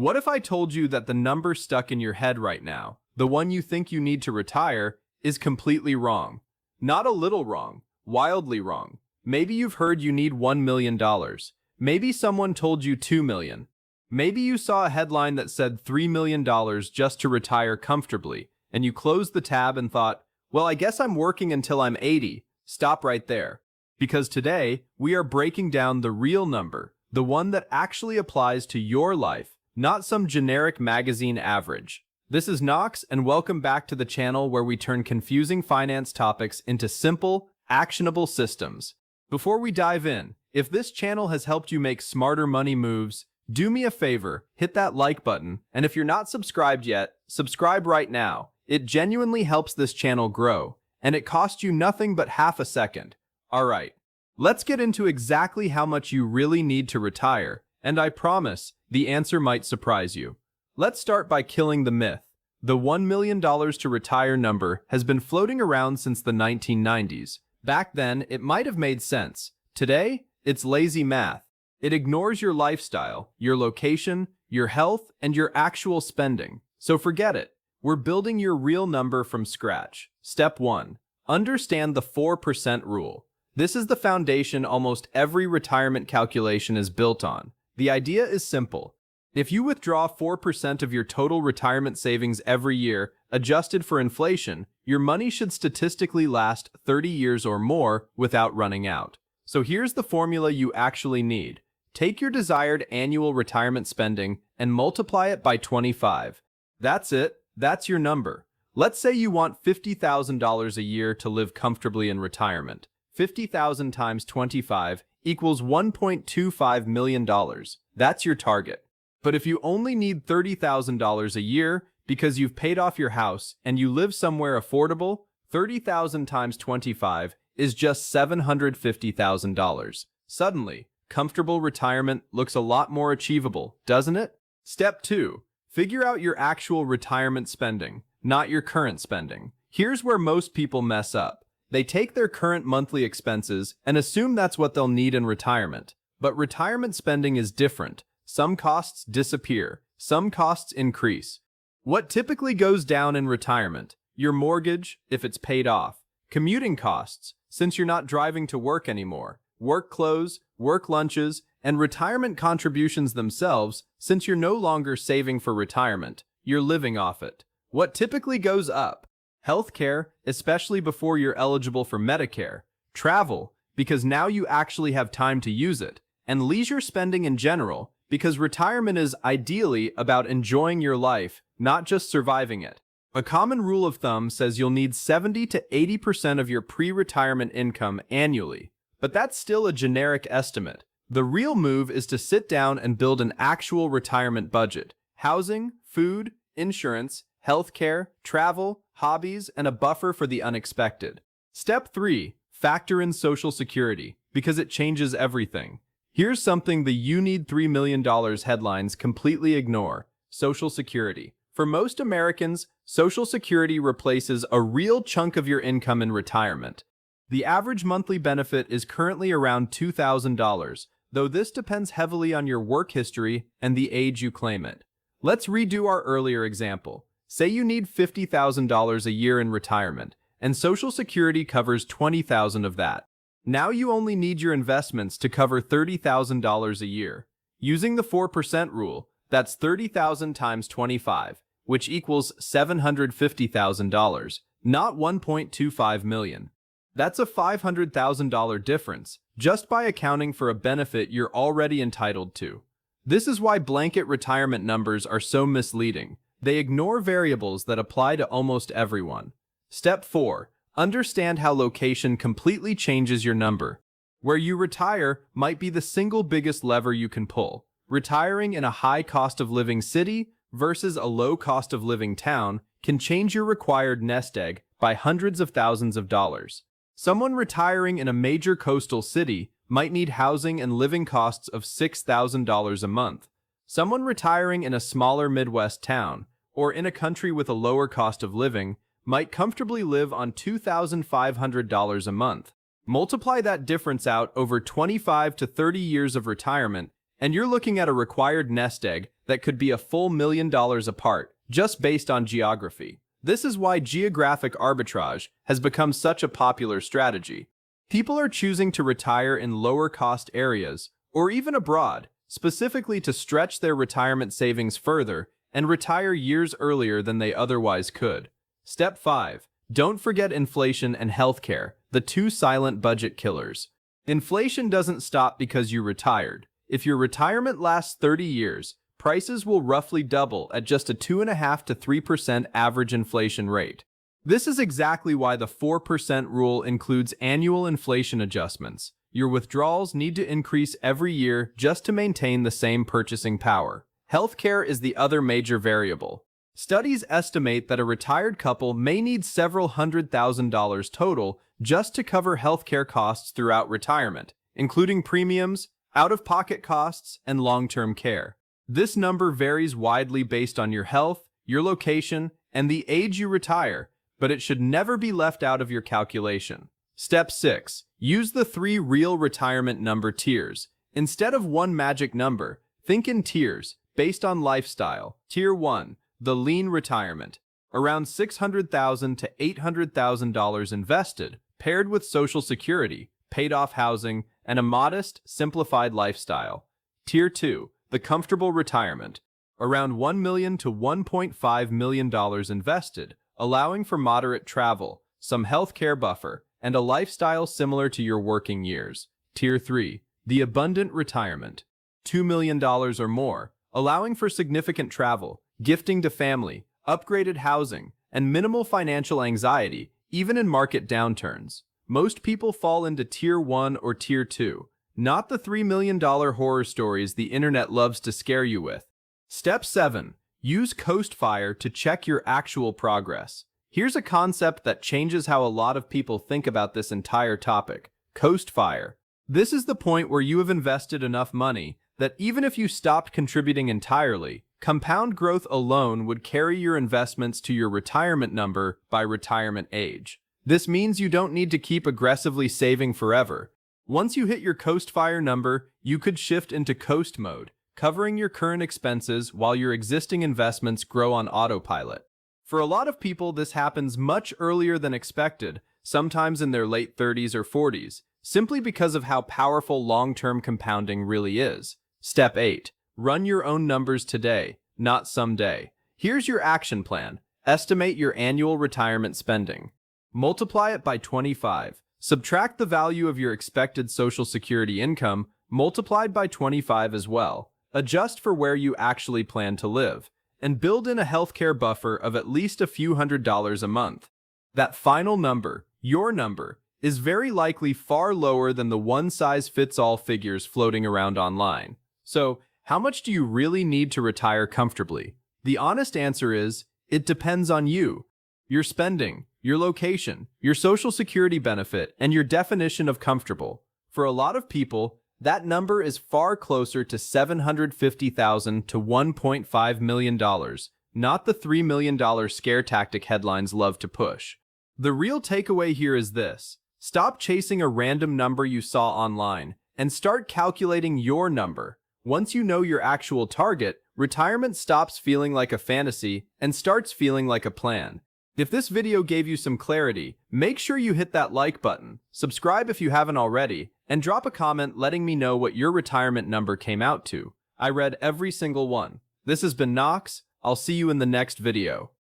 What if I told you that the number stuck in your head right now, the one you think you need to retire, is completely wrong? Not a little wrong, wildly wrong. Maybe you've heard you need $1 million. Maybe someone told you $2 million. Maybe you saw a headline that said $3 million just to retire comfortably, and you closed the tab and thought, well, I guess I'm working until I'm 80. Stop right there. Because today, we are breaking down the real number, the one that actually applies to your life, not some generic magazine average. This is Knox, and welcome back to the channel where we turn confusing finance topics into simple, actionable systems. Before we dive in, if this channel has helped you make smarter money moves, do me a favor, hit that like button, and if you're not subscribed yet, subscribe right now. It genuinely helps this channel grow, and it costs you nothing but half a second. Alright, let's get into exactly how much you really need to retire, and I promise, the answer might surprise you. Let's start by killing the myth. The $1 million to retire number has been floating around since the 1990s. Back then, it might have made sense. Today, it's lazy math. It ignores your lifestyle, your location, your health, and your actual spending. So forget it. We're building your real number from scratch. Step 1. Understand the 4% rule. This is the foundation almost every retirement calculation is built on. The idea is simple. If you withdraw 4% of your total retirement savings every year, adjusted for inflation, your money should statistically last 30 years or more without running out. So here's the formula you actually need. Take your desired annual retirement spending and multiply it by 25. That's it. That's your number. Let's say you want $50,000 a year to live comfortably in retirement. 50,000 times 25 equals $1.25 million. That's your target. But if you only need $30,000 a year because you've paid off your house and you live somewhere affordable, 30,000 times 25 is just $750,000. Suddenly, comfortable retirement looks a lot more achievable, doesn't it? Step 2. Figure out your actual retirement spending, not your current spending. Here's where most people mess up. They take their current monthly expenses and assume that's what they'll need in retirement. But retirement spending is different. Some costs disappear, some costs increase. What typically goes down in retirement? Your mortgage, if it's paid off. Commuting costs, since you're not driving to work anymore. Work clothes, work lunches, and retirement contributions themselves, since you're no longer saving for retirement. You're living off it. What typically goes up? Healthcare, especially before you're eligible for Medicare. Travel, because now you actually have time to use it. And leisure spending in general, because retirement is ideally about enjoying your life, not just surviving it. A common rule of thumb says you'll need 70 to 80% of your pre-retirement income annually. But that's still a generic estimate. The real move is to sit down and build an actual retirement budget. Housing, food, insurance, healthcare, travel, hobbies, and a buffer for the unexpected. Step 3. Factor in Social Security, because it changes everything. Here's something the "You need $3 million" headlines completely ignore: Social Security. For most Americans, Social Security replaces a real chunk of your income in retirement. The average monthly benefit is currently around $2,000, though this depends heavily on your work history and the age you claim it. Let's redo our earlier example. Say you need $50,000 a year in retirement, and Social Security covers $20,000 of that. Now you only need your investments to cover $30,000 a year. Using the 4% rule, that's 30,000 times 25, which equals $750,000, not $1.25 million. That's a $500,000 difference, just by accounting for a benefit you're already entitled to. This is why blanket retirement numbers are so misleading. They ignore variables that apply to almost everyone. Step 4. Understand how location completely changes your number. Where you retire might be the single biggest lever you can pull. Retiring in a high cost of living city versus a low cost of living town can change your required nest egg by hundreds of thousands of dollars. Someone retiring in a major coastal city might need housing and living costs of $6,000 a month. Someone retiring in a smaller Midwest town, or in a country with a lower cost of living, might comfortably live on $2,500 a month. Multiply that difference out over 25 to 30 years of retirement, and you're looking at a required nest egg that could be a full $1 million apart, just based on geography. This is why geographic arbitrage has become such a popular strategy. People are choosing to retire in lower-cost areas, or even abroad, specifically to stretch their retirement savings further and retire years earlier than they otherwise could. Step 5. Don't forget inflation and healthcare, the two silent budget killers. Inflation doesn't stop because you retired. If your retirement lasts 30 years, prices will roughly double at just a 2.5% to 3% average inflation rate. This is exactly why the 4% rule includes annual inflation adjustments. Your withdrawals need to increase every year just to maintain the same purchasing power. Healthcare is the other major variable. Studies estimate that a retired couple may need several $100,000 total just to cover healthcare costs throughout retirement, including premiums, out-of-pocket costs, and long-term care. This number varies widely based on your health, your location, and the age you retire, but it should never be left out of your calculation. Step 6. Use the 3 real retirement number tiers. Instead of one magic number, think in tiers, based on lifestyle. Tier 1. The lean retirement. Around $600,000 to $800,000 invested, paired with Social Security, paid-off housing, and a modest, simplified lifestyle. Tier 2. The comfortable retirement. Around $1 million to $1.5 million invested, allowing for moderate travel, some healthcare buffer, and a lifestyle similar to your working years. Tier 3. The abundant retirement. $2 million or more, allowing for significant travel, gifting to family, upgraded housing, and minimal financial anxiety, even in market downturns. Most people fall into Tier 1 or Tier 2, not the $3 million horror stories the internet loves to scare you with. Step 7. Use FIRE to check your actual progress. Here's a concept that changes how a lot of people think about this entire topic. FIRE. This is the point where you have invested enough money that even if you stopped contributing entirely, compound growth alone would carry your investments to your retirement number by retirement age. This means you don't need to keep aggressively saving forever. Once you hit your FIRE number, you could shift into coast mode, covering your current expenses while your existing investments grow on autopilot. For a lot of people, this happens much earlier than expected, sometimes in their late 30s or 40s, simply because of how powerful long-term compounding really is. Step 8. Run your own numbers today, not someday. Here's your action plan. Estimate your annual retirement spending. Multiply it by 25. Subtract the value of your expected Social Security income, multiplied by 25 as well. Adjust for where you actually plan to live, and build in a healthcare buffer of at least a few $100s a month. That final number, your number, is very likely far lower than the one-size-fits-all figures floating around online. So, how much do you really need to retire comfortably? The honest answer is, it depends on you, your spending, your location, your Social Security benefit, and your definition of comfortable. For a lot of people, that number is far closer to $750,000 to $1.5 million, not the $3 million scare tactic headlines love to push. The real takeaway here is this: stop chasing a random number you saw online and start calculating your number. Once you know your actual target, retirement stops feeling like a fantasy and starts feeling like a plan. If this video gave you some clarity, make sure you hit that like button, subscribe if you haven't already, and drop a comment letting me know what your retirement number came out to. I read every single one. This has been Knox. I'll see you in the next video.